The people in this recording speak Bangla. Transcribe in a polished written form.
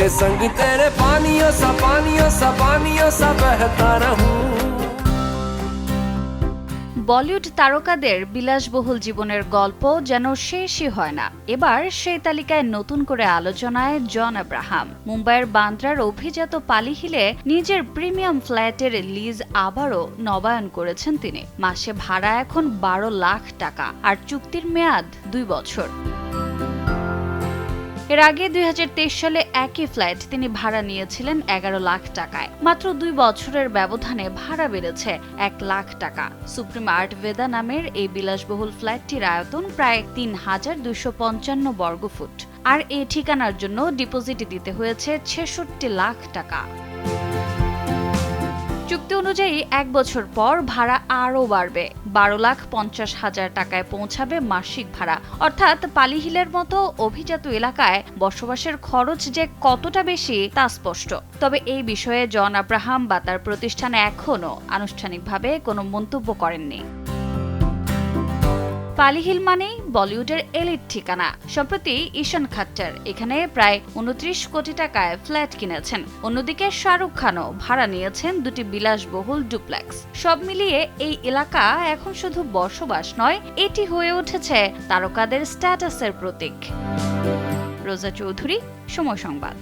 के संग तेरे पानियों सा बहता रहूं। বলিউড তারকাদের বিলাসবহুল জীবনের গল্প যেন শেষই হয় না। এবার সেই তালিকায় নতুন করে আলোচনায় জন আব্রাহাম। মুম্বাইয়ের বান্দ্রার অভিজাত পালি হিলে নিজের প্রিমিয়াম ফ্ল্যাটের লিজ আবারও নবায়ন করেছেন তিনি। মাসে ভাড়া এখন 12 লাখ টাকা, আর চুক্তির মেয়াদ 2 বছর। এর আগে 2023 সালে একই ফ্ল্যাট তিনি ভাড়া নিয়েছিলেন 11 লাখ টাকায়। মাত্র 2 বছরের ব্যবধানে ভাড়া বেড়েছে 1 লাখ টাকা। সুপ্রিম আর্ট ভেদা নামের এই বিলাসবহুল ফ্ল্যাটটির আয়তন প্রায় 3255 বর্গফুট, আর এই ঠিকানার জন্য ডিপোজিট দিতে হয়েছে 66 লাখ টাকা। চুক্তি অনুযায়ী 1 বছর পর ভাড়া আরও বাড়বে, 12,50,000 টাকায় পৌঁছাবে মাসিক ভাড়া। অর্থাৎ পালিহিলের মতো অভিজাত এলাকায় বসবাসের খরচ যে কতটা বেশি তা স্পষ্ট। তবে এই বিষয়ে জন আব্রাহাম বা তার প্রতিষ্ঠান এখনও আনুষ্ঠানিকভাবে কোনো মন্তব্য করেননি। পালিহিল মানেই বলিউডের এলিট ঠিকানা। সম্প্রতি ঈশান খাট্টার এখানে প্রায় 29 কোটি টাকায় ফ্ল্যাট কিনেছেন। অন্যদিকে শাহরুখ খানও ভাড়া নিয়েছেন 2টি বিলাসবহুল ডুপ্লেক্স। সব মিলিয়ে এই এলাকা এখন শুধু বসবাস নয়, এটি হয়ে উঠেছে তারকাদের স্ট্যাটাসের প্রতীক। রোজা চৌধুরী, সময় সংবাদ।